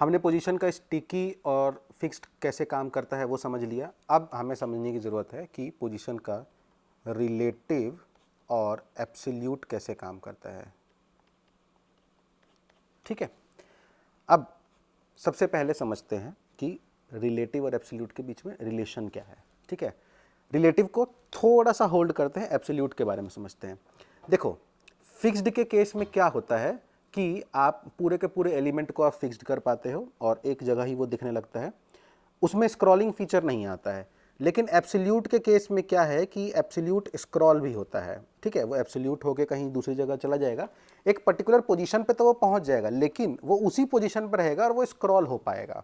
हमने पोजीशन का स्टिकी और फिक्स्ड कैसे काम करता है वो समझ लिया। अब हमें समझने की ज़रूरत है कि पोजीशन का रिलेटिव और एब्सोल्यूट कैसे काम करता है। ठीक है, अब सबसे पहले समझते हैं कि रिलेटिव और एब्सोल्यूट के बीच में रिलेशन क्या है। ठीक है, रिलेटिव को थोड़ा सा होल्ड करते हैं, एब्सोल्यूट के बारे में समझते हैं। देखो, फिक्स्ड के केस में क्या होता है कि आप पूरे के पूरे एलिमेंट को आप फिक्स्ड कर पाते हो और एक जगह ही वो दिखने लगता है, उसमें स्क्रॉलिंग फीचर नहीं आता है। लेकिन एब्सोल्यूट के केस में क्या है कि एब्सोल्यूट स्क्रॉल भी होता है। ठीक है, वो एब्सोल्यूट होके कहीं दूसरी जगह चला जाएगा, एक पर्टिकुलर पोजीशन पे तो वो पहुंच जाएगा, लेकिन वो उसी पोजीशन पर रहेगा और वो स्क्रॉल हो पाएगा।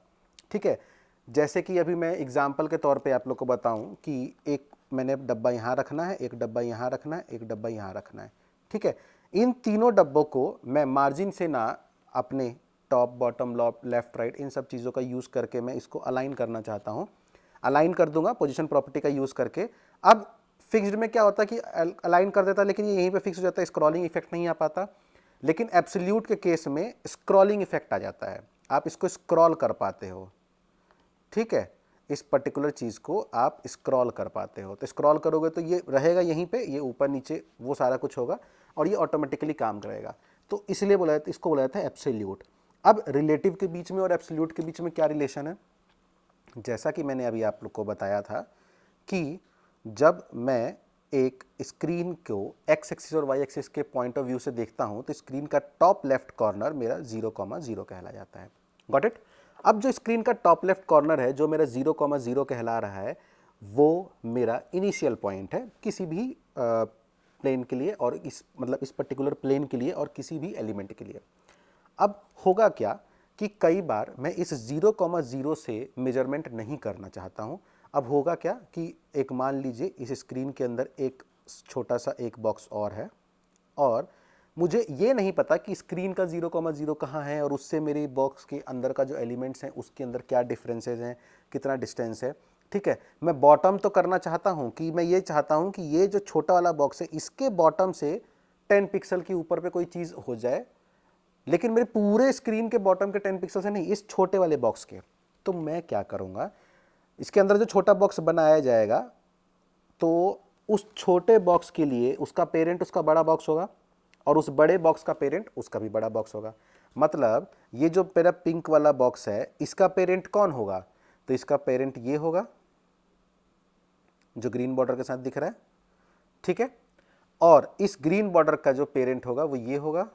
ठीक है, जैसे कि अभी मैं एग्जांपल के तौर पे आप लोग को बताऊं कि एक मैंने डब्बा यहाँ रखना है, एक डब्बा यहाँ रखना है, एक डब्बा यहाँ रखना है। ठीक है, इन तीनों डब्बों को मैं मार्जिन से ना अपने टॉप बॉटम लेफ्ट राइट इन सब चीज़ों का यूज़ करके मैं इसको अलाइन करना चाहता हूँ, अलाइन कर दूंगा पोजीशन प्रॉपर्टी का यूज़ करके। अब फिक्स्ड में क्या होता है कि अलाइन कर देता, लेकिन ये यहीं पे फिक्स हो जाता है, स्क्रॉलिंग इफेक्ट नहीं आ पाता। लेकिन एब्सोल्यूट के केस में स्क्रॉलिंग इफेक्ट आ जाता है, आप इसको स्क्रॉल कर पाते हो। ठीक है, इस पर्टिकुलर चीज़ को आप स्क्रॉल कर पाते हो, तो स्क्रॉल करोगे तो ये रहेगा यहीं पे, ये ऊपर नीचे वो सारा कुछ होगा और ये ऑटोमेटिकली काम करेगा। तो इसलिए बोला जाता है, इसको बोला जाता है एब्सोल्यूट। अब रिलेटिव के बीच में और एब्सोल्यूट के बीच में क्या रिलेशन है, जैसा कि मैंने अभी आप लोग को बताया था कि जब मैं एक स्क्रीन को एक्स एक्सिस और वाई एक्सिस के पॉइंट ऑफ व्यू से देखता हूं तो स्क्रीन का टॉप लेफ्ट कॉर्नर मेरा 0,0 कहला जाता है। Got it. अब जो स्क्रीन का टॉप लेफ्ट कॉर्नर है जो मेरा 0,0 कहला रहा है वो मेरा इनिशियल पॉइंट है किसी भी प्लेन के लिए, और इस मतलब इस पर्टिकुलर प्लेन के लिए और किसी भी एलिमेंट के लिए। अब होगा क्या कि कई बार मैं इस 0,0 से मेजरमेंट नहीं करना चाहता हूं। अब होगा क्या कि एक मान लीजिए इस स्क्रीन के अंदर एक छोटा सा एक बॉक्स और है और मुझे ये नहीं पता कि स्क्रीन का 0,0 कहाँ है और उससे मेरे बॉक्स के अंदर का जो एलिमेंट्स हैं उसके अंदर क्या डिफरेंसेस हैं, कितना डिस्टेंस है। ठीक है, मैं बॉटम तो करना चाहता हूं कि मैं ये चाहता हूं कि ये जो छोटा वाला बॉक्स है इसके बॉटम से 10 पिक्सल के ऊपर पे कोई चीज़ हो जाए, लेकिन मेरे पूरे स्क्रीन के बॉटम के 10 पिक्सल से नहीं, इस छोटे वाले बॉक्स के। तो मैं क्या करूंगा, इसके अंदर जो छोटा बॉक्स बनाया जाएगा तो उस छोटे बॉक्स के लिए उसका पेरेंट उसका बड़ा बॉक्स होगा और उस बड़े बॉक्स का पेरेंट उसका भी बड़ा बॉक्स होगा। मतलब ये जो मेरा पिंक वाला बॉक्स है इसका पेरेंट कौन होगा, तो इसका पेरेंट ये होगा जो ग्रीन बॉर्डर के साथ दिख रहा है। ठीक है, और इस ग्रीन बॉर्डर का जो पेरेंट होगा वो ये होगा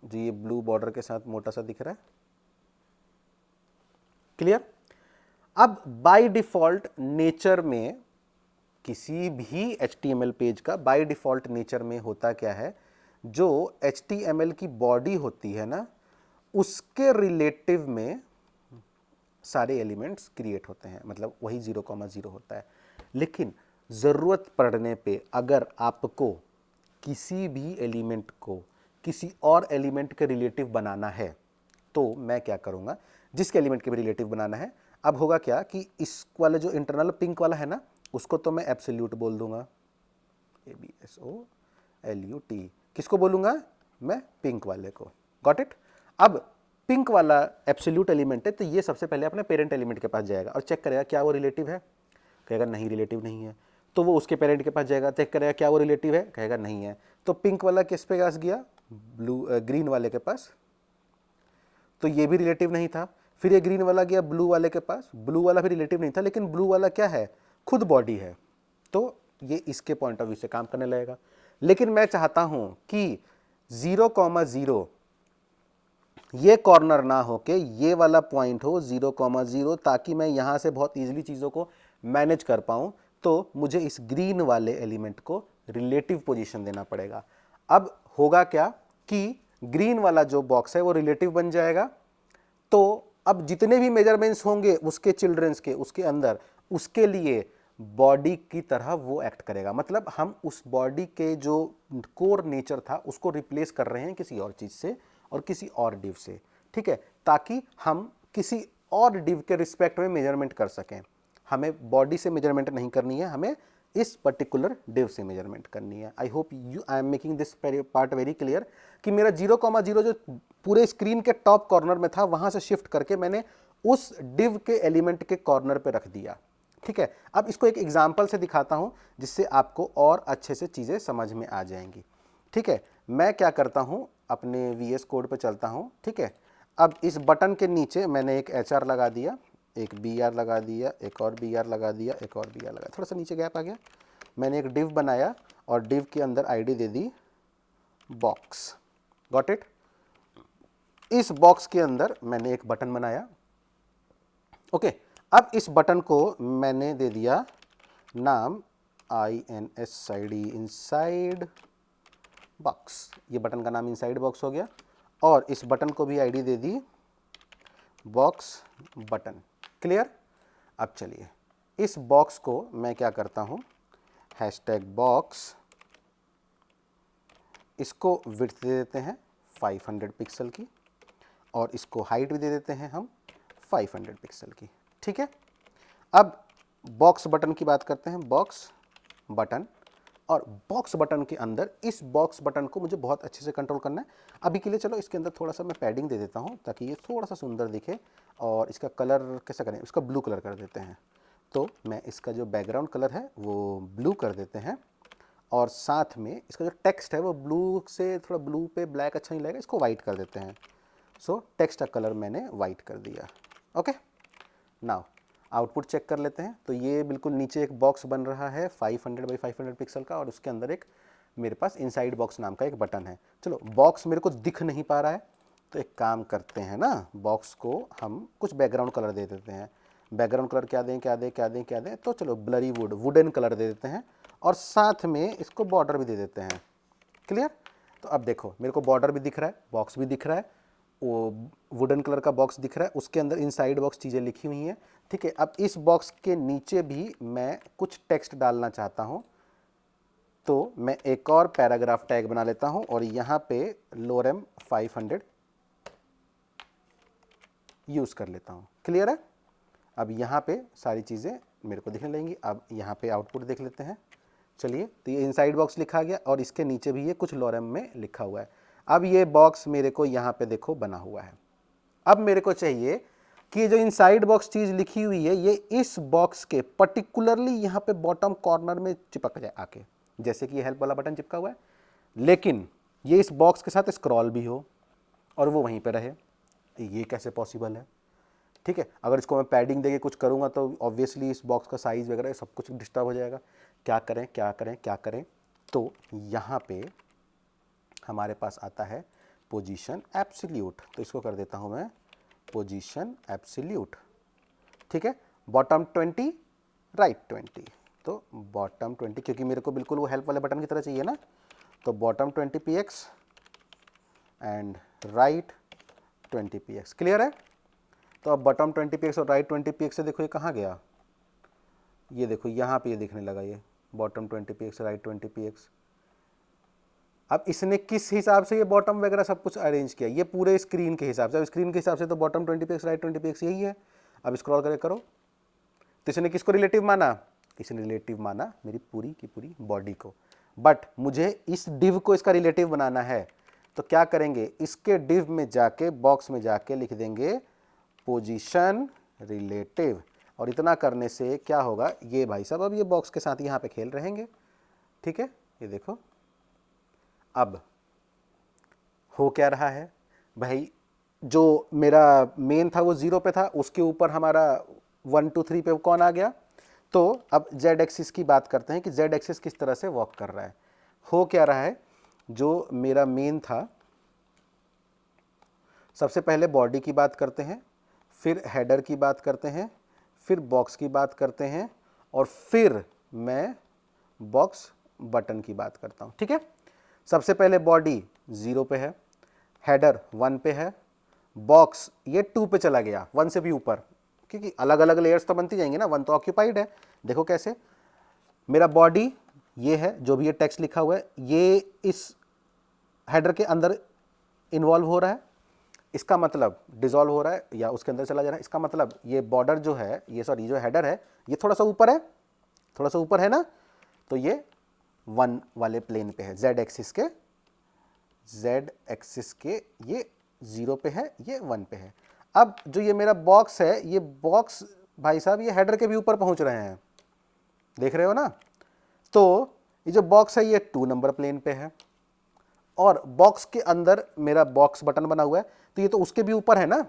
जो ये ब्लू बॉर्डर के साथ मोटा सा दिख रहा है। क्लियर। अब बाय डिफॉल्ट नेचर में किसी भी HTML पेज का बाय डिफॉल्ट नेचर में होता क्या है, जो HTML की बॉडी होती है ना उसके रिलेटिव में सारे एलिमेंट्स क्रिएट होते हैं, मतलब वही 0,0 होता है। लेकिन ज़रूरत पड़ने पे अगर आपको किसी भी एलिमेंट को किसी और एलिमेंट के रिलेटिव बनाना है तो मैं क्या करूंगा, जिसके एलिमेंट के भी रिलेटिव बनाना है। अब होगा क्या कि इस वाले जो इंटरनल पिंक वाला है ना उसको तो मैं एब्सोल्यूट बोल दूंगा, ABSOLUT। किसको बोलूंगा, मैं पिंक वाले को। Got it. अब पिंक वाला एब्सोल्यूट एलिमेंट है तो ये सबसे पहले अपने पेरेंट एलिमेंट के पास जाएगा और चेक करेगा क्या वो रिलेटिव है, कहेगा नहीं रिलेटिव नहीं है। तो वो उसके पेरेंट के पास जाएगा, चेक करेगा क्या वो रिलेटिव है, कहेगा नहीं है। तो पिंक वाला किस पे पास गया, ग्रीन वाले के पास, तो ये भी रिलेटिव नहीं था। फिर ये ग्रीन वाला गया ब्लू वाले के पास, ब्लू वाला भी रिलेटिव नहीं था, लेकिन ब्लू वाला क्या है, खुद बॉडी है, तो ये इसके पॉइंट ऑफ व्यू से काम करने लगेगा। लेकिन मैं चाहता हूं कि 0,0 ये कॉर्नर ना हो के ये वाला पॉइंट हो 0,0, ताकि मैं यहां से बहुत इजीली चीजों को मैनेज कर पाऊं। तो मुझे इस ग्रीन वाले एलिमेंट को रिलेटिव पोजीशन देना पड़ेगा। अब होगा क्या कि ग्रीन वाला जो बॉक्स है वो रिलेटिव बन जाएगा, तो अब जितने भी मेजरमेंट्स होंगे उसके चिल्ड्रंस के उसके अंदर उसके लिए बॉडी की तरह वो एक्ट करेगा। मतलब हम उस बॉडी के जो कोर नेचर था उसको रिप्लेस कर रहे हैं किसी और चीज से और किसी और डिव से। ठीक है, ताकि हम किसी और डिव के रिस्पेक्ट में मेजरमेंट कर सकें। हमें बॉडी से मेजरमेंट नहीं करनी है, हमें इस पर्टिकुलर डिव से मेजरमेंट करनी है। I hope I am making this part very clear कि मेरा 0,0 जो पूरे स्क्रीन के टॉप कॉर्नर में था वहां से शिफ्ट करके मैंने उस डिव के एलिमेंट के कॉर्नर पे रख दिया। ठीक है, अब इसको एक एग्जाम्पल से दिखाता हूं जिससे आपको और अच्छे से चीज़ें समझ में आ जाएंगी। ठीक है, मैं क्या करता हूं, अपने VS कोड पे चलता हूं। ठीक है, अब इस बटन के नीचे मैंने एक HR लगा दिया, एक BR लगा दिया, एक और BR लगा दिया, एक और BR लगा, थोड़ा सा नीचे गैप आ गया। मैंने एक डिव बनाया और डिव के अंदर ID they the box. Got it. इस बॉक्स के अंदर मैंने एक बटन बनाया। ओके, अब इस बटन को मैंने दे दिया नाम INSID, इनसाइड बॉक्स। ये बटन का नाम इनसाइड बॉक्स हो गया और इस बटन को भी ID they the box button. Clear. अब चलिए इस बॉक्स को मैं क्या करता हूं, #बॉक्स, इसको विड्थ दे देते हैं 500 पिक्सल की और इसको हाइट भी दे देते हैं हम 500 पिक्सल की। ठीक है, अब बॉक्स बटन की बात करते हैं। बॉक्स बटन, और बॉक्स बटन के अंदर इस बॉक्स बटन को मुझे बहुत अच्छे से कंट्रोल करना है। अभी के लिए चलो इसके अंदर थोड़ा सा मैं पैडिंग दे देता हूं ताकि ये थोड़ा सा सुंदर दिखे। और इसका कलर कैसा करें, इसका ब्लू कलर कर देते हैं। तो मैं इसका जो बैकग्राउंड कलर है वो ब्लू कर देते हैं और साथ में इसका जो टेक्स्ट है वो ब्लू से थोड़ा ब्लू पे ब्लैक अच्छा नहीं लगेगा, इसको वाइट कर देते हैं। सो टेक्स्ट का कलर मैंने वाइट कर दिया। ओके, नाउ आउटपुट चेक कर लेते हैं। तो ये बिल्कुल नीचे एक बॉक्स बन रहा है 500 बाई 500 पिक्सल का और उसके अंदर एक मेरे पास इनसाइड बॉक्स नाम का एक बटन है। चलो बॉक्स मेरे को दिख नहीं पा रहा है तो एक काम करते हैं ना, बॉक्स को हम कुछ बैकग्राउंड कलर दे देते हैं। बैकग्राउंड कलर क्या दें क्या दें क्या दें क्या दें, तो चलो ब्लरी वुडन कलर दे देते हैं और साथ में इसको बॉर्डर भी दे देते हैं। क्लियर। तो अब देखो मेरे को बॉर्डर भी दिख रहा है, बॉक्स भी दिख रहा है, वो वुडन कलर का बॉक्स दिख रहा है, उसके अंदर इनसाइड बॉक्स चीज़ें लिखी हुई हैं। ठीक है, अब इस बॉक्स के नीचे भी मैं कुछ टेक्स्ट डालना चाहता हूं तो मैं एक और पैराग्राफ टैग बना लेता हूं और यहां पे लोरेम 500 यूज कर लेता हूं। क्लियर है। अब यहां पे सारी चीज़ें मेरे को दिखने लगेंगी। अब यहां पे आउटपुट देख लेते हैं। चलिए, तो ये इनसाइड बॉक्स लिखा गया और इसके नीचे भी ये कुछ लोरेम में लिखा हुआ है। अब ये बॉक्स मेरे को यहाँ पे देखो बना हुआ है। अब मेरे को चाहिए कि जो इनसाइड बॉक्स चीज़ लिखी हुई है ये इस बॉक्स के पर्टिकुलरली यहाँ पे बॉटम कॉर्नर में चिपक जाए आके, जैसे कि ये हेल्प वाला बटन चिपका हुआ है, लेकिन ये इस बॉक्स के साथ स्क्रॉल भी हो और वो वहीं पे रहे। ये कैसे पॉसिबल है। ठीक है, अगर इसको मैं पैडिंग देके कुछ करूँगा तो ऑब्वियसली इस बॉक्स का साइज़ वगैरह सब कुछ डिस्टर्ब हो जाएगा। क्या करें क्या करें क्या करें, तो यहाँ पे हमारे पास आता है पोजीशन एब्सोल्यूट। तो इसको कर देता हूं मैं पोजीशन एब्सोल्यूट। ठीक है, बॉटम 20 राइट 20, तो बॉटम 20 क्योंकि मेरे को बिल्कुल वो हेल्प वाले बटन की तरह चाहिए ना, तो bottom 20 px and right 20 px। Clear है। तो अब बॉटम 20 px और राइट 20 px से देखो ये कहाँ गया, ये देखो यहाँ पे ये दिखने लगा, ये बॉटम 20 px राइट 20 px। अब इसने किस हिसाब से ये बॉटम वगैरह सब कुछ अरेंज किया, ये पूरे स्क्रीन के हिसाब से। अब स्क्रीन के हिसाब से तो बॉटम 20 px राइट 20 px यही है। अब स्क्रॉल करके करो तो इसने किसको रिलेटिव माना, इसने रिलेटिव माना मेरी पूरी की पूरी बॉडी को। बट मुझे इस डिव को इसका रिलेटिव बनाना है तो क्या करेंगे, इसके डिव में जाके बॉक्स में जाके लिख देंगे पोजीशन रिलेटिव, और इतना करने से क्या होगा, ये भाई साहब अब ये बॉक्स के साथ यहाँ पे खेल रहेंगे। ठीक है, ये देखो अब हो क्या रहा है भाई, जो मेरा मेन था वो 0 पे था, उसके ऊपर हमारा 1 2 3 पे कौन आ गया। तो अब जेड एक्सिस की बात करते हैं कि जेड एक्सिस किस तरह से वॉक कर रहा है। हो क्या रहा है, जो मेरा मेन था, सबसे पहले बॉडी की बात करते हैं, फिर हेडर की बात करते हैं, फिर बॉक्स की बात करते हैं और फिर मैं बॉक्स बटन की बात करता हूं। ठीक है, सबसे पहले बॉडी 0 पे है, हेडर 1 पे है, बॉक्स ये 2 पे चला गया, 1 से भी ऊपर, क्योंकि अलग अलग लेयर्स तो बनती जाएंगी ना, 1 तो ऑक्यूपाइड है। देखो कैसे, मेरा बॉडी ये है, जो भी ये टेक्स्ट लिखा हुआ है ये इस हेडर के अंदर इन्वॉल्व हो रहा है, इसका मतलब डिसॉल्व हो रहा है या उसके अंदर चला जा रहा है। इसका मतलब ये बॉर्डर जो है, ये सॉरी जो हेडर है ये थोड़ा सा ऊपर है, थोड़ा सा ऊपर है ना, तो ये 1 वाले प्लेन पे है, z एक्सिस के ये 0 पे है, ये 1 पे है। अब जो ये मेरा बॉक्स है, ये बॉक्स भाई साहब ये हेडर के भी ऊपर पहुंच रहे हैं, देख रहे हो ना। तो ये जो बॉक्स है ये 2 नंबर प्लेन पे है, और बॉक्स के अंदर मेरा बॉक्स बटन बना हुआ है, तो ये तो उसके भी ऊपर है ना,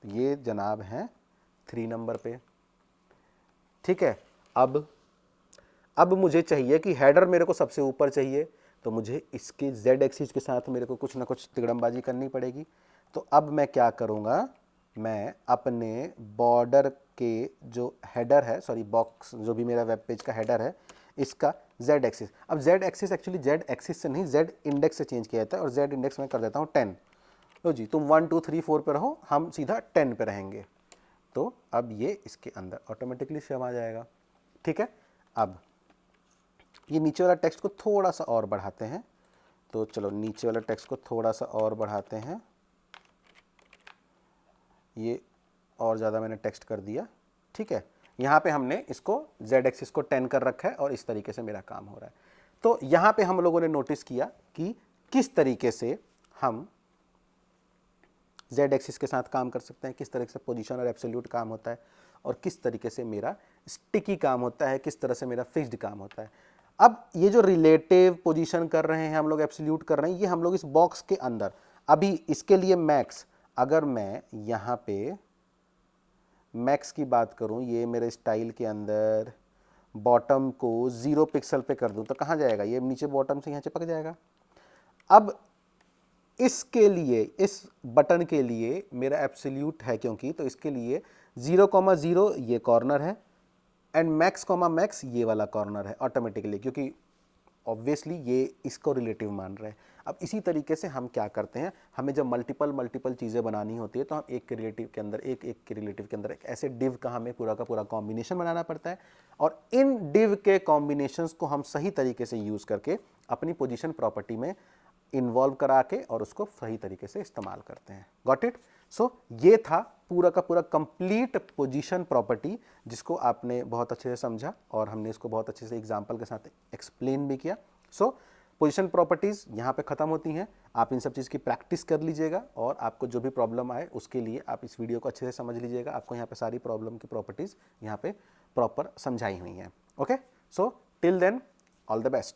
ये जनाब है 3 नंबर पे। ठीक है, अब मुझे चाहिए कि हेडर मेरे को सबसे ऊपर चाहिए, तो मुझे इसके z एक्सिस के साथ मेरे को कुछ ना कुछ तिगड़मबाजी करनी पड़ेगी। तो अब मैं क्या करूँगा, मैं अपने बॉर्डर के जो हेडर है, सॉरी बॉक्स जो भी मेरा वेब पेज का हेडर है, इसका z एक्सिस, अब z axis actually z axis से नहीं z इंडेक्स से चेंज किया जाता है, और z इंडेक्स मैं कर देता हूँ 10। लो जी, तुम 1 2 3 4 पे रहो, हम सीधा 10 पे रहेंगे। तो अब ये इसके अंदर ऑटोमेटिकली समा जाएगा। ठीक है, अब ये नीचे वाला टेक्स्ट को थोड़ा सा और बढ़ाते हैं, तो चलो नीचे वाला टेक्स्ट को थोड़ा सा और बढ़ाते हैं, ये और ज़्यादा मैंने टेक्स्ट कर दिया। ठीक है, यहाँ पे हमने इसको z एक्सिस को 10 कर रखा है, और इस तरीके से मेरा काम हो रहा है। तो यहाँ पे हम लोगों ने नोटिस किया कि किस तरीके से हम z एक्सिस के साथ काम कर सकते हैं, किस तरीके से पोजीशन और एब्सोल्यूट काम होता है, और किस तरीके से मेरा स्टिकी काम होता है, किस तरह से मेरा फिक्स्ड काम होता है। अब ये जो रिलेटिव पोजीशन कर रहे हैं हम लोग, एब्सोल्यूट कर रहे हैं, ये हम लोग इस बॉक्स के अंदर, अभी इसके लिए मैक्स, अगर मैं यहाँ पे मैक्स की बात करूँ, ये मेरे स्टाइल के अंदर बॉटम को 0 पिक्सल पे कर दूँ, तो कहाँ जाएगा, ये नीचे बॉटम से यहाँ चिपक जाएगा। अब इसके लिए, इस बटन के लिए मेरा एब्सोल्यूट है क्योंकि, तो इसके लिए 0,0 ये कॉर्नर है, एंड मैक्स ये वाला कॉर्नर है ऑटोमेटिकली, क्योंकि ऑब्वियसली ये इसको रिलेटिव मान रहे हैं। अब इसी तरीके से हम क्या करते हैं, हमें जब मल्टीपल चीज़ें बनानी होती है, तो हम एक के रिलेटिव के अंदर एक के रिलेटिव के अंदर एक ऐसे डिव का हमें पूरा का पूरा कॉम्बिनेशन बनाना पड़ता है, और इन डिव के कॉम्बिनेशंस को हम सही तरीके से यूज़ करके अपनी पोजीशन प्रॉपर्टी में इन्वॉल्व करा के और उसको सही तरीके से इस्तेमाल करते हैं। Got it? सो ये था पूरा का पूरा कंप्लीट पोजीशन प्रॉपर्टी, जिसको आपने बहुत अच्छे से समझा, और हमने इसको बहुत अच्छे से एग्जांपल के साथ एक्सप्लेन भी किया। सो पोजीशन प्रॉपर्टीज़ यहाँ पे ख़त्म होती हैं। आप इन सब चीज़ की प्रैक्टिस कर लीजिएगा, और आपको जो भी प्रॉब्लम आए उसके लिए आप इस वीडियो को अच्छे से समझ लीजिएगा। आपको यहाँ पे सारी प्रॉब्लम की प्रॉपर्टीज़ यहाँ पे प्रॉपर समझाई हुई हैं। Okay, so till then all the best.